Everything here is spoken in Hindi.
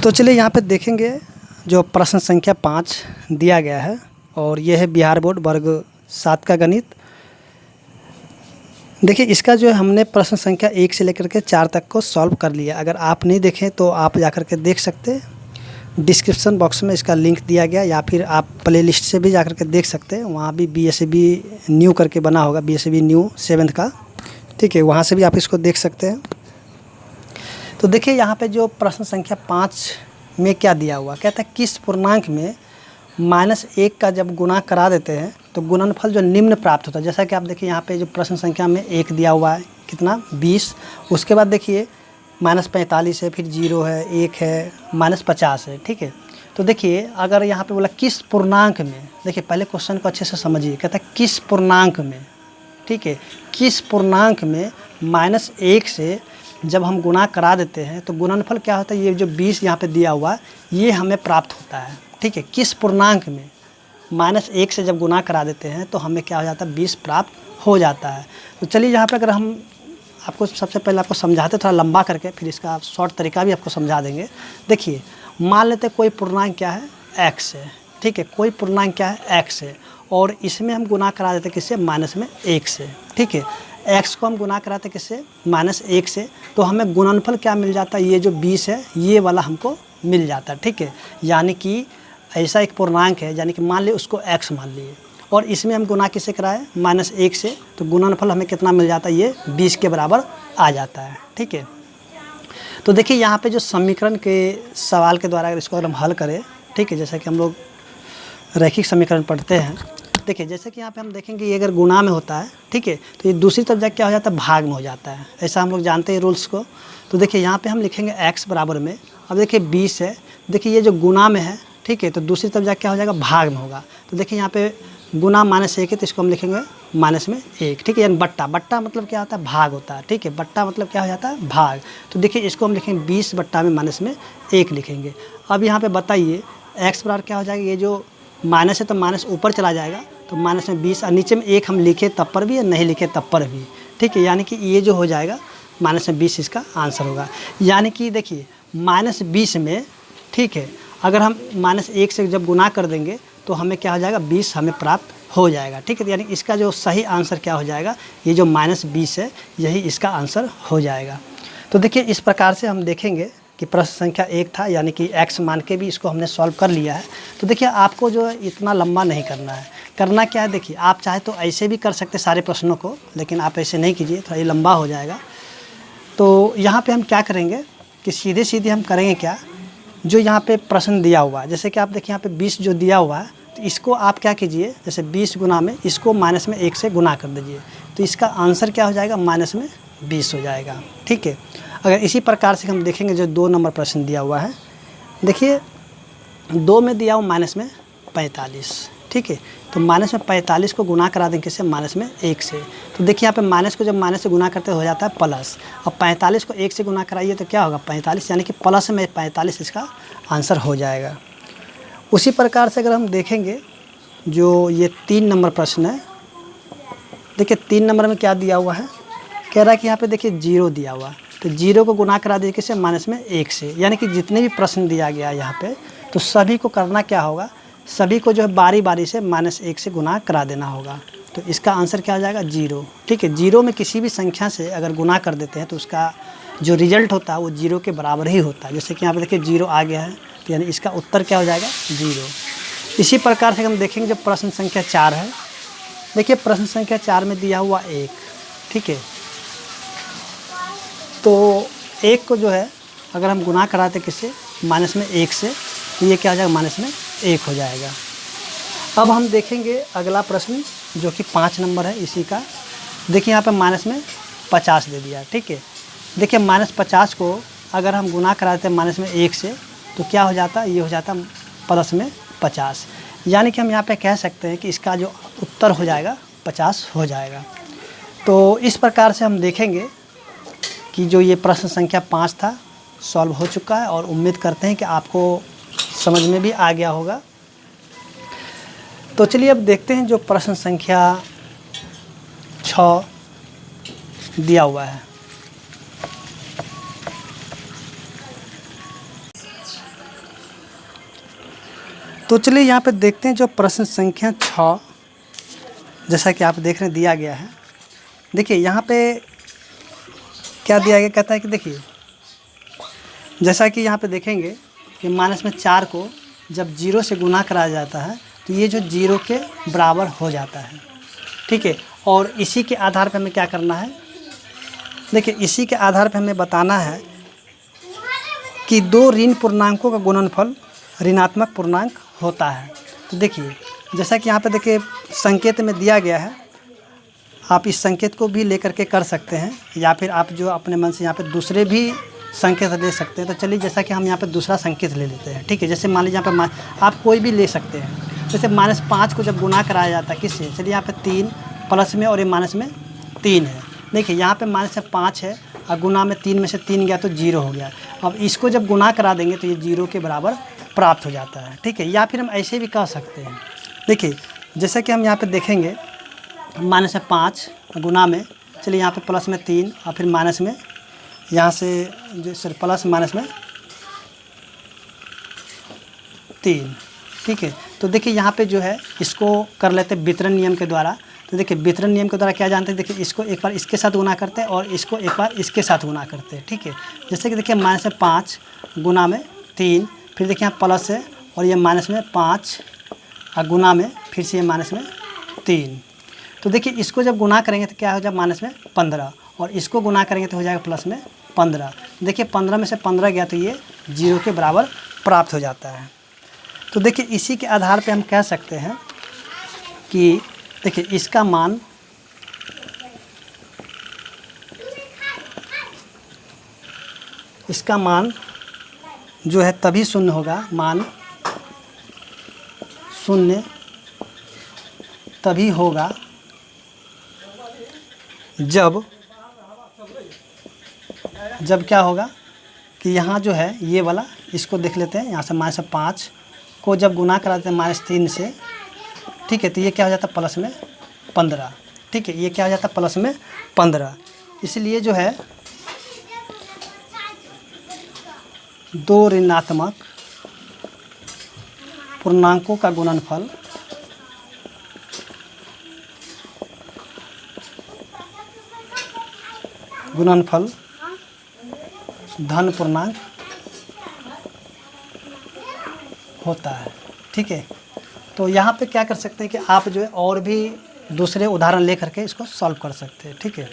तो चलिए यहाँ पे देखेंगे जो प्रश्न संख्या 5 दिया गया है और यह है बिहार बोर्ड वर्ग 7 का गणित। देखिए इसका जो है हमने प्रश्न संख्या 1 से लेकर के 4 तक को सॉल्व कर लिया। अगर आप नहीं देखें तो आप जाकर के देख सकते हैं, डिस्क्रिप्शन बॉक्स में इसका लिंक दिया गया, या फिर आप प्ले लिस्ट से भी जाकर के देख सकते हैं। वहाँ भी BSAB न्यू करके बना होगा, BSAB न्यू 7th का, ठीक है, वहाँ से भी आप इसको देख सकते हैं। तो देखिए यहाँ पे जो प्रश्न संख्या 5 में क्या दिया हुआ, कहता है किस पूर्णांक में -1 का जब गुणा करा देते हैं तो गुणनफल जो निम्न प्राप्त होता है। जैसा कि आप देखिए यहाँ पे जो प्रश्न संख्या में 1 दिया हुआ है, कितना 20, उसके बाद देखिए -45 है, फिर 0 है, 1 है, -50 है, ठीक है। तो देखिए अगर यहाँ पे बोला किस पूर्णांक में, देखिए पहले क्वेश्चन को अच्छे से समझिए, कहता है किस पूर्णांक में, ठीक है, किस पूर्णांक में -1 से जब हम गुणा करा देते हैं तो गुणनफल क्या होता है, ये जो 20 यहाँ पे दिया हुआ है ये हमें प्राप्त होता है, ठीक है। किस पूर्णांक में -1 से जब गुणा करा देते हैं तो हमें क्या हो जाता है, 20 प्राप्त हो जाता है। तो चलिए यहाँ पे अगर हम आपको सबसे पहले आपको समझाते थोड़ा लंबा करके, फिर इसका शॉर्ट तरीका भी आपको समझा देंगे। देखिए मान लेते कोई पूर्णांक क्या है, x है, ठीक है, कोई पूर्णांक क्या है, x है, और इसमें हम गुणा करा देते किससे, -1 से, ठीक है। x को हम गुणा कराते किससे, -1 से, तो हमें गुणनफल क्या मिल जाता है, ये जो 20 है ये वाला हमको मिल जाता है, ठीक है। यानी कि ऐसा एक पूर्णांक है, यानी कि मान लिए उसको x मान लिए और इसमें हम गुणा किससे कराए, -1 से, तो गुणनफल हमें कितना मिल जाता है, ये 20 के बराबर आ जाता है, ठीक है। तो देखिए यहाँ पे जो समीकरण के सवाल के द्वारा अगर इसको अगर हम हल करें, ठीक है, जैसा कि हम लोग रैखिक समीकरण पढ़ते हैं, देखिए जैसे कि यहाँ पे हम देखेंगे ये अगर गुणा में होता है, ठीक है, तो ये दूसरी तरफ जाकर क्या हो जाता है, भाग में हो जाता है, ऐसा हम लोग जानते हैं रूल्स को। तो देखिए यहाँ पे हम लिखेंगे x बराबर में, अब देखिए 20 है, देखिए ये जो गुणा में है, ठीक है, तो दूसरी तरफ जाकर क्या हो जाएगा, भाग में होगा। तो देखिए यहाँ पे गुणा -1 है तो इसको हम लिखेंगे -1, ठीक है, यानी बट्टा, बट्टा मतलब क्या होता है, भाग होता है, ठीक है, बट्टा मतलब क्या हो जाता है, भाग। तो देखिए इसको हम लिखेंगे 20 बट्टा में -1 लिखेंगे। अब यहाँ पे बताइए x बराबर क्या हो जाएगा, ये जो माइनस है तो माइनस ऊपर चला जाएगा, तो -20 और नीचे में 1 हम लिखे तब पर भी या नहीं लिखे तब पर भी, ठीक है, यानी कि ये जो हो जाएगा -20 इसका आंसर होगा। यानी कि देखिए -20 में, ठीक है, अगर हम -1 से जब गुना कर देंगे तो हमें क्या हो जाएगा, 20 हमें प्राप्त हो जाएगा, ठीक है। यानी इसका जो सही आंसर क्या हो जाएगा, ये जो -20 है यही इसका आंसर हो जाएगा। तो देखिए इस प्रकार से हम देखेंगे कि प्रश्न संख्या 1 था, यानी कि x मान के भी इसको हमने सॉल्व कर लिया है। तो देखिए आपको जो है इतना लंबा नहीं करना है, करना क्या है, देखिए आप चाहे तो ऐसे भी कर सकते सारे प्रश्नों को, लेकिन आप ऐसे नहीं कीजिए, थोड़ा ये लंबा हो जाएगा। तो यहाँ पे हम क्या करेंगे कि सीधे सीधे हम करेंगे क्या, जो यहाँ पे प्रश्न दिया हुआ है, जैसे कि आप देखिए यहाँ पे 20 जो दिया हुआ है, तो इसको आप क्या कीजिए, जैसे 20 गुना में इसको -1 से गुना कर दीजिए, तो इसका आंसर क्या हो जाएगा, -20 हो जाएगा, ठीक है। अगर इसी प्रकार से हम देखेंगे जो 2 नंबर प्रश्न दिया हुआ है, देखिए 2 में दिया हुआ -45, ठीक है, तो -45 को गुना करा देंगे किससे, -1 से। तो देखिए यहाँ पे माइनस को जब माइनस से गुना करते हो जाता है प्लस, अब 45 को 1 से गुना कराइए तो क्या होगा, 45, यानी कि प्लस में 45 इसका आंसर हो जाएगा। उसी प्रकार से अगर हम देखेंगे जो ये 3 नंबर प्रश्न है, देखिए 3 नंबर में क्या दिया हुआ है, कह रहा है कि यहाँ पे देखिए 0 दिया हुआ है, तो 0 को गुना करा दीजिए किससे, -1 से। यानी कि जितने भी प्रश्न दिया गया है यहाँ पे, तो सभी को करना क्या होगा, सभी को जो है बारी बारी से -1 से गुना करा देना होगा। तो इसका आंसर क्या हो जाएगा, 0, ठीक है। 0 में किसी भी संख्या से अगर गुना कर देते हैं तो उसका जो रिजल्ट होता है वो 0 के बराबर ही होता है। जैसे कि यहाँ पे देखिए 0 आ गया है, तो यानी इसका उत्तर क्या हो जाएगा, 0। इसी प्रकार से हम देखेंगे जब प्रश्न संख्या 4 है, देखिए प्रश्न संख्या 4 में दिया हुआ 1, ठीक है, तो 1 को जो है अगर हम गुना कराते किससे, -1 से, तो ये क्या हो जाएगा, -1 हो जाएगा। अब हम देखेंगे अगला प्रश्न जो कि 5 नंबर है इसी का। देखिए यहाँ पे -50 दे दिया, ठीक है। देखिए -50 को अगर हम गुना कराते हैं -1 से तो क्या हो जाता है, ये हो जाता +50, यानी कि हम यहाँ पे कह सकते हैं कि इसका जो उत्तर हो जाएगा 50 हो जाएगा। तो इस प्रकार से हम देखेंगे कि जो ये प्रश्न संख्या 5 था सॉल्व हो चुका है, और उम्मीद करते हैं कि आपको समझ में भी आ गया होगा। तो चलिए अब देखते हैं जो प्रश्न संख्या 6 दिया हुआ है। तो चलिए यहाँ पे देखते हैं जो प्रश्न संख्या 6 जैसा कि आप देख रहे हैं दिया गया है। देखिए यहाँ पे क्या दिया गया, कहता है कि देखिए जैसा कि यहाँ पे देखेंगे कि माइनस में 4 को जब 0 से गुना कराया जाता है तो ये जो 0 के बराबर हो जाता है, ठीक है। और इसी के आधार पर हमें क्या करना है, देखिए इसी के आधार पर हमें बताना है कि दो ऋण पूर्णांकों का गुणनफल ऋणात्मक पूर्णांक होता है। तो देखिए जैसा कि यहाँ पे देखिए संकेत में दिया गया है, आप इस संकेत को भी लेकर के कर सकते हैं या फिर आप जो अपने मन से यहाँ पे दूसरे भी संकेत ले सकते हैं। तो चलिए जैसा कि हम यहाँ पे दूसरा संकेत ले लेते हैं, ठीक है। जैसे मान लीजिए यहाँ पे आप कोई भी ले सकते हैं। जैसे -5 को जब गुना कराया जाता है किससे, चलिए यहाँ पे 3 प्लस में और ये माइनस में 3 है। देखिए यहाँ पे -5 है और गुना में 3 में से 3 गया तो 0 हो गया। अब इसको जब गुना करा देंगे तो ये 0 के बराबर प्राप्त हो जाता है, ठीक है। या फिर हम ऐसे भी कह सकते हैं, देखिए जैसा कि हम यहाँ पे देखेंगे -5 गुना में, चलिए यहाँ पे प्लस में 3 और फिर माइनस में यहाँ से जो सर प्लस माइनस में 3, ठीक है। तो देखिए यहाँ पे जो है इसको कर लेते हैं वितरण नियम के द्वारा। तो देखिए वितरण नियम के द्वारा क्या जानते हैं, देखिए इसको एक बार इसके साथ गुना करते हैं और इसको एक बार इसके साथ गुना करते हैं, ठीक है। जैसे कि देखिए -5 गुना में 3, फिर देखिए यहाँ प्लस है और ये माइनस में 5 और गुना में फिर से ये माइनस में 3। तो देखिए इसको जब गुना करेंगे तो क्या हो जाएगा माइनस में 15 और इसको गुना करेंगे तो हो जाएगा प्लस में 15। देखिए 15 में से 15 गया तो ये 0 के बराबर प्राप्त हो जाता है। तो देखिए इसी के आधार पे हम कह सकते हैं कि देखिए इसका मान जो है तभी शून्य होगा, मान शून्य तभी होगा जब क्या होगा कि यहाँ जो है ये वाला इसको देख लेते हैं, यहाँ से -5 को जब गुना कराते हैं -3 से, ठीक है। तो ये क्या हो जाता है प्लस में 15, ठीक है। ये क्या हो जाता है प्लस में 15। इसलिए जो है दो ऋणात्मक पूर्णांकों का गुणनफल धन पूर्णांक होता है, ठीक है। तो यहाँ पे क्या कर सकते हैं कि आप जो है और भी दूसरे उदाहरण ले करके इसको सॉल्व कर सकते हैं, ठीक है।